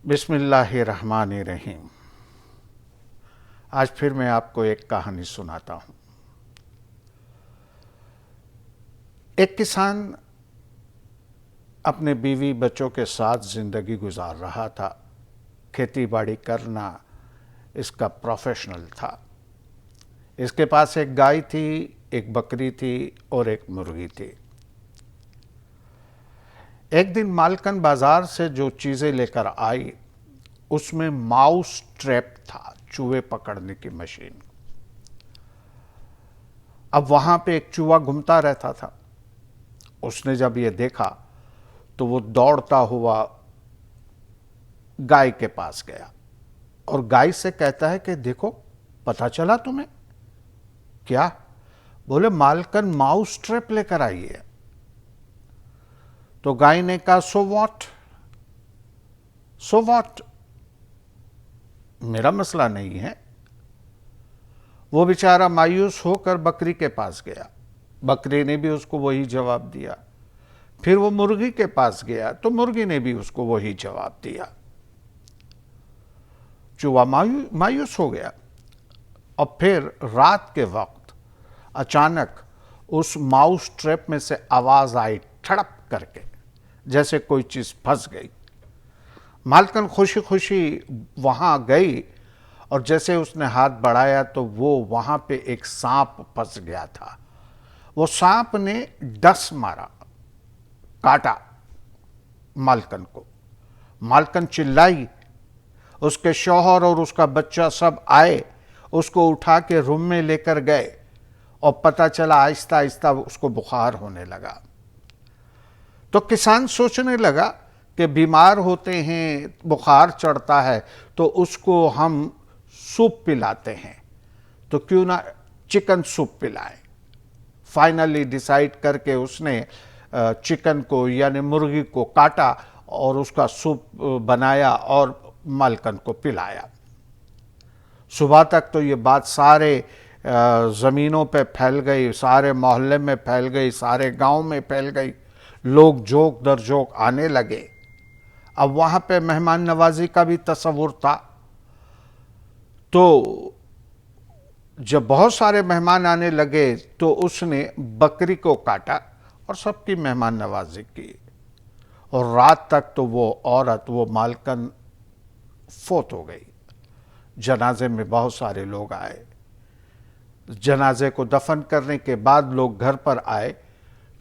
بسم اللہ الرحمن الرحیم۔ آج پھر میں آپ کو ایک کہانی سناتا ہوں۔ ایک کسان اپنے بیوی بچوں کے ساتھ زندگی گزار رہا تھا۔ کھیتی باڑی کرنا اس کا پروفیشنل تھا۔ اس کے پاس ایک گائے تھی، ایک بکری تھی اور ایک مرغی تھی۔ ایک دن مالکن بازار سے جو چیزیں لے کر آئی اس میں ماؤس ٹریپ تھا، چوہے پکڑنے کی مشین۔ اب وہاں پہ ایک چوہا گھومتا رہتا تھا۔ اس نے جب یہ دیکھا تو وہ دوڑتا ہوا گائے کے پاس گیا اور گائے سے کہتا ہے کہ دیکھو، پتہ چلا تمہیں؟ کیا؟ بولے مالکن ماؤس ٹریپ لے کر آئی ہے۔ تو گائے نے کہا سو واٹ، سو واٹ، میرا مسئلہ نہیں ہے۔ وہ بیچارہ مایوس ہو کر بکری کے پاس گیا۔ بکری نے بھی اس کو وہی جواب دیا۔ پھر وہ مرغی کے پاس گیا تو مرغی نے بھی اس کو وہی جواب دیا۔ چوہا مایوس ہو گیا۔ اور پھر رات کے وقت اچانک اس ماؤس ٹریپ میں سے آواز آئی ٹھڑپ کر کے، جیسے کوئی چیز پھنس گئی۔ مالکن خوشی خوشی وہاں گئی اور جیسے اس نے ہاتھ بڑھایا تو وہ وہاں پہ ایک سانپ پھنس گیا تھا۔ وہ سانپ نے ڈس مارا، کاٹا مالکن کو۔ مالکن چلائی، اس کے شوہر اور اس کا بچہ سب آئے، اس کو اٹھا کے روم میں لے کر گئے اور پتہ چلا آہستہ آہستہ اس کو بخار ہونے لگا۔ تو کسان سوچنے لگا کہ بیمار ہوتے ہیں، بخار چڑھتا ہے تو اس کو ہم سوپ پلاتے ہیں، تو کیوں نہ چکن سوپ پلائیں۔ فائنلی ڈیسائیڈ کر کے اس نے چکن کو یعنی مرغی کو کاٹا اور اس کا سوپ بنایا اور مالکن کو پلایا۔ صبح تک تو یہ بات سارے زمینوں پہ پھیل گئی، سارے محلے میں پھیل گئی، سارے گاؤں میں پھیل گئی۔ لوگ جوک در جوک آنے لگے۔ اب وہاں پہ مہمان نوازی کا بھی تصور تھا، تو جب بہت سارے مہمان آنے لگے تو اس نے بکری کو کاٹا اور سب کی مہمان نوازی کی۔ اور رات تک تو وہ عورت، وہ مالکن فوت ہو گئی۔ جنازے میں بہت سارے لوگ آئے۔ جنازے کو دفن کرنے کے بعد لوگ گھر پر آئے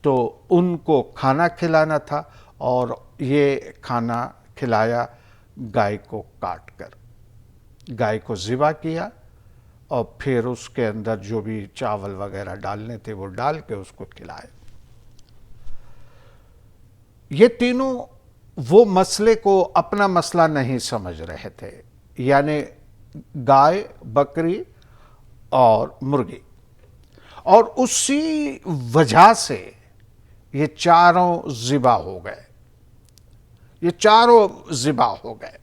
تو ان کو کھانا کھلانا تھا، اور یہ کھانا کھلایا گائے کو کاٹ کر۔ گائے کو ذبح کیا اور پھر اس کے اندر جو بھی چاول وغیرہ ڈالنے تھے وہ ڈال کے اس کو کھلائے۔ یہ تینوں وہ مسئلے کو اپنا مسئلہ نہیں سمجھ رہے تھے، یعنی گائے، بکری اور مرغی، اور اسی وجہ سے یہ چاروں ذبح ہو گئے۔ یہ چاروں ذبح ہو گئے۔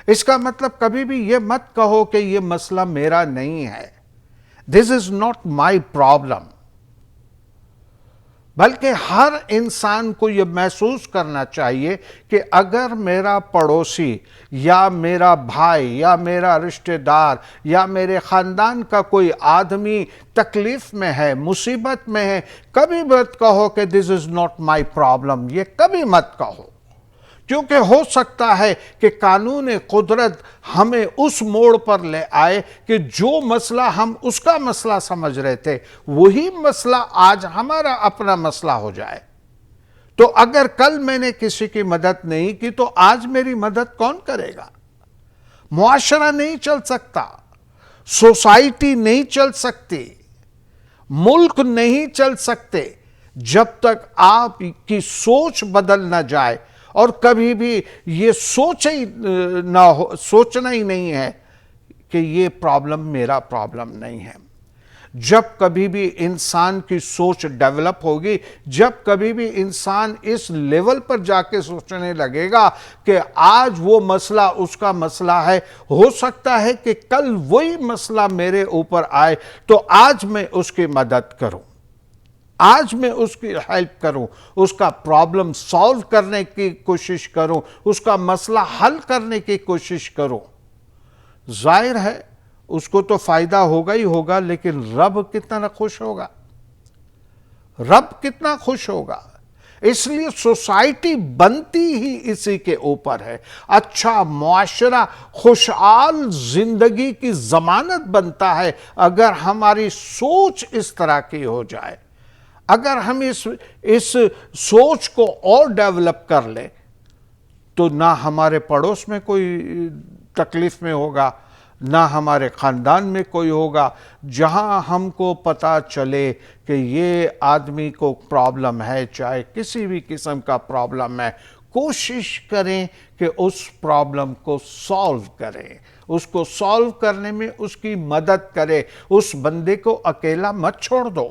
اس کا مطلب کبھی بھی یہ مت کہو کہ یہ مسئلہ میرا نہیں ہے، دس از ناٹ مائی پرابلم، بلکہ ہر انسان کو یہ محسوس کرنا چاہیے کہ اگر میرا پڑوسی یا میرا بھائی یا میرا رشتہ دار یا میرے خاندان کا کوئی آدمی تکلیف میں ہے، مصیبت میں ہے، کبھی مت کہو کہ دس از ناٹ مائی پرابلم، یہ کبھی مت کہو، کیونکہ ہو سکتا ہے کہ قانون قدرت ہمیں اس موڑ پر لے آئے کہ جو مسئلہ ہم اس کا مسئلہ سمجھ رہے تھے وہی مسئلہ آج ہمارا اپنا مسئلہ ہو جائے۔ تو اگر کل میں نے کسی کی مدد نہیں کی تو آج میری مدد کون کرے گا؟ معاشرہ نہیں چل سکتا، سوسائٹی نہیں چل سکتی، ملک نہیں چل سکتے جب تک آپ کی سوچ بدل نہ جائے۔ اور کبھی بھی یہ سوچنا ہی نہیں ہے کہ یہ پرابلم میرا پرابلم نہیں ہے۔ جب کبھی بھی انسان کی سوچ ڈیولپ ہوگی، جب کبھی بھی انسان اس لیول پر جا کے سوچنے لگے گا کہ آج وہ مسئلہ اس کا مسئلہ ہے، ہو سکتا ہے کہ کل وہی مسئلہ میرے اوپر آئے تو آج میں اس کی مدد کروں۔ آج میں اس کی ہیلپ کروں، اس کا پرابلم سالو کرنے کی کوشش کروں، اس کا مسئلہ حل کرنے کی کوشش کروں، ظاہر ہے اس کو تو فائدہ ہوگا ہی ہوگا، لیکن رب کتنا خوش ہوگا، رب کتنا خوش ہوگا۔ اس لیے سوسائٹی بنتی ہی اسی کے اوپر ہے۔ اچھا معاشرہ خوشحال زندگی کی ضمانت بنتا ہے اگر ہماری سوچ اس طرح کی ہو جائے، اگر ہم اس سوچ کو اور ڈیولپ کر لیں تو نہ ہمارے پڑوس میں کوئی تکلیف میں ہوگا، نہ ہمارے خاندان میں کوئی ہوگا۔ جہاں ہم کو پتہ چلے کہ یہ آدمی کو پرابلم ہے، چاہے کسی بھی قسم کا پرابلم ہے، کوشش کریں کہ اس پرابلم کو سالو کریں، اس کو سالو کرنے میں اس کی مدد کرے۔ اس بندے کو اکیلا مت چھوڑ دو،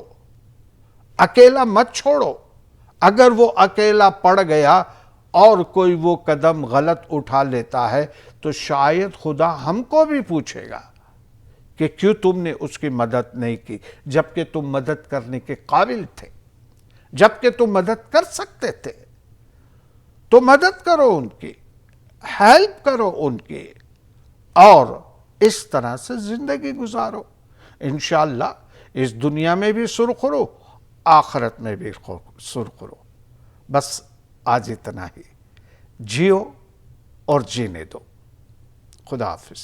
اکیلا مت چھوڑو۔ اگر وہ اکیلا پڑ گیا اور کوئی وہ قدم غلط اٹھا لیتا ہے تو شاید خدا ہم کو بھی پوچھے گا کہ کیوں تم نے اس کی مدد نہیں کی، جبکہ تم مدد کرنے کے قابل تھے، جبکہ تم مدد کر سکتے تھے۔ تو مدد کرو ان کی، ہیلپ کرو ان کی، اور اس طرح سے زندگی گزارو۔ انشاءاللہ اس دنیا میں بھی سرخرو، آخرت میں بھی سرخرو۔ بس آج اتنا ہی، جیو اور جینے دو۔ خدا حافظ۔